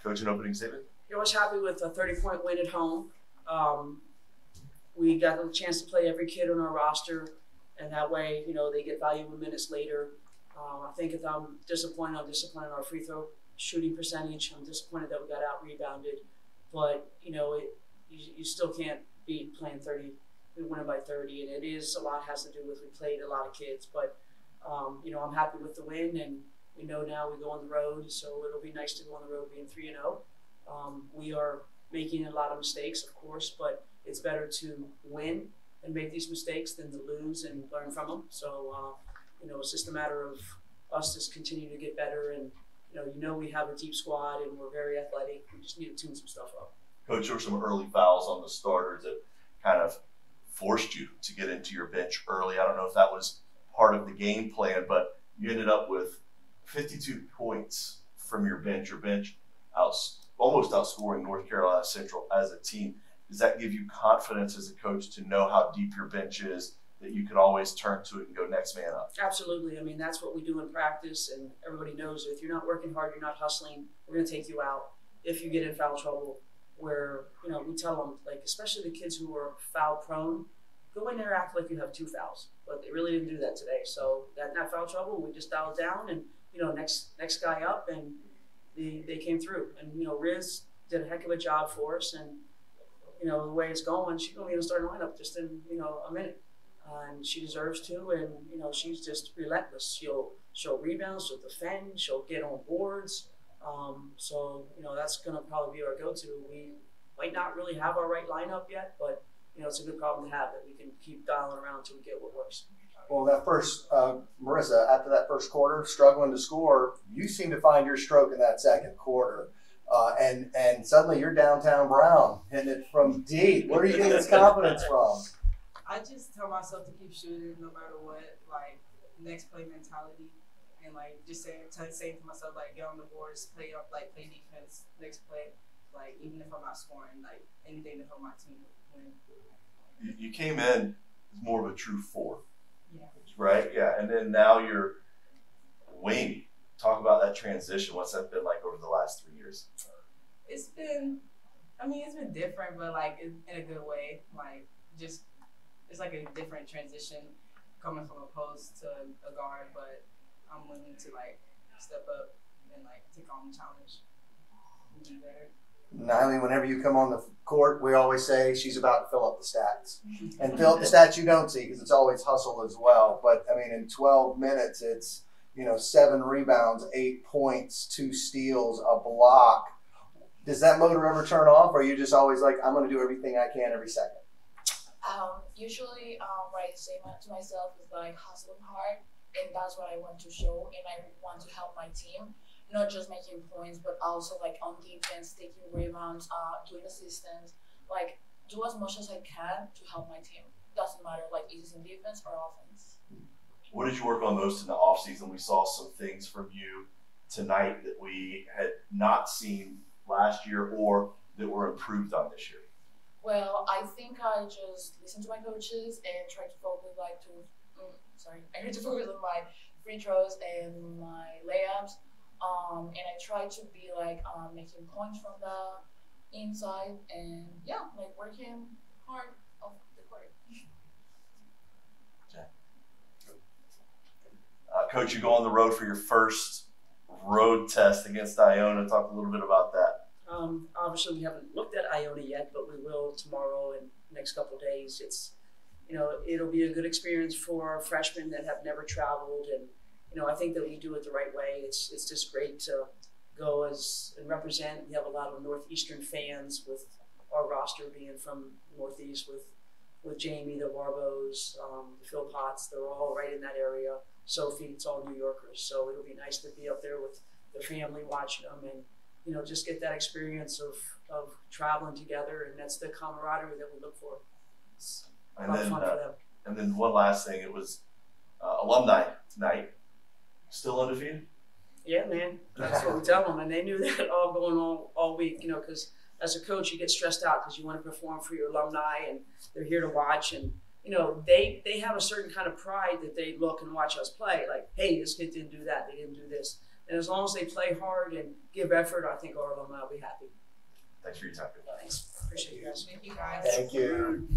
Coach, an opening statement? I was happy with a 30-point win at home. We got a chance to play every kid on our roster, and that way, they get valuable minutes later. I think if I'm disappointed in our free throw shooting percentage. I'm disappointed that we got out-rebounded. But, you still can't beat playing 30. We win it by 30, and a lot has to do with we played a lot of kids. But, I'm happy with the win, and we know now we go on the road, so it'll be nice to go on the road being 3-0. We are making a lot of mistakes, of course, but it's better to win and make these mistakes than to lose and learn from them. So, it's just a matter of us just continuing to get better. And, we have a deep squad and we're very athletic. We just need to tune some stuff up. Coach, there were some early fouls on the starters that kind of forced you to get into your bench early. I don't know if that was part of the game plan, but you ended up with 52 points from your bench. Your bench almost outscoring North Carolina Central as a team. Does that give you confidence as a coach to know how deep your bench is, that you can always turn to it and go next man up? Absolutely. I mean, that's what we do in practice, and everybody knows if you're not working hard, you're not hustling, we're going to take you out if you get in foul trouble. Where, we tell them, especially the kids who are foul prone, go in there, act like you have 2 fouls. But they really didn't do that today. So that foul trouble, we just dialed down and, next guy up, and they came through. And, Riz did a heck of a job for us. And, the way it's going, she's going to be in the starting lineup just in, a minute. And she deserves to, and, she's just relentless. She'll rebound, she'll defend, she'll get on boards. So, that's going to probably be our go-to. We might not really have our right lineup yet, but, it's a good problem to have that we can keep dialing around until we get what works. Well, that first, Marissa, after that first quarter, struggling to score, you seem to find your stroke in that second quarter. And suddenly you're downtown Brown, hitting it from deep. Where are you getting this confidence from? I just tell myself to keep shooting no matter what, next play mentality. And just saying to myself, get on the boards, play up, play defense, next play. Even if I'm not scoring, anything to help my team win. You came in as more of a true 4. Yeah. Right? Yeah. And then now you're wing. Talk about that transition. What's that been like over the last 3 years? It's been different, but in a good way. It's a different transition coming from a post to a guard, but I'm willing to step up and take on the challenge and be better. Niley, whenever you come on the court, we always say she's about to fill up the stats. And fill up the stats you don't see, because it's always hustle as well. But, in 12 minutes, it's, 7 rebounds, 8 points, 2 steals, a block. Does that motor ever turn off, or are you just always I'm going to do everything I can every second? Usually, what I say to myself is hustling hard, and that's what I want to show, and I want to help my team. Not just making points, but also on defense, taking rebounds, doing assistance, do as much as I can to help my team. Doesn't matter if it's in defense or offense. What did you work on most in the offseason? We saw some things from you tonight that we had not seen last year or that were improved on this year. Well, I think I just listened to my coaches and tried to focus I need to focus on my free throws and my layups. And I try to be making points from the inside and working hard off the court. Coach, you go on the road for your first road test against Iona. Talk a little bit about that. Obviously, we haven't looked at Iona yet, but we will tomorrow and next couple of days. It's, it'll be a good experience for freshmen that have never traveled, and I think that we do it the right way. It's just great to go and represent. We have a lot of Northeastern fans with our roster being from Northeast with Jamie, the Warbos, the Philpotts. They're all right in that area. Sophie, it's all New Yorkers. So it'll be nice to be up there with the family watching them and, just get that experience of traveling together. And that's the camaraderie that we look for. It's a lot of fun for them. And then one last thing, it was alumni tonight. Still undefeated? Yeah, man. That's what we tell them. And they knew that all going on all week, because as a coach, you get stressed out because you want to perform for your alumni and they're here to watch. And, they have a certain kind of pride that they look and watch us play. Hey, this kid didn't do that. They didn't do this. And as long as they play hard and give effort, I think our alumni will be happy. Thanks for your time. Thanks. Appreciate you guys. Thank you guys. Thank you.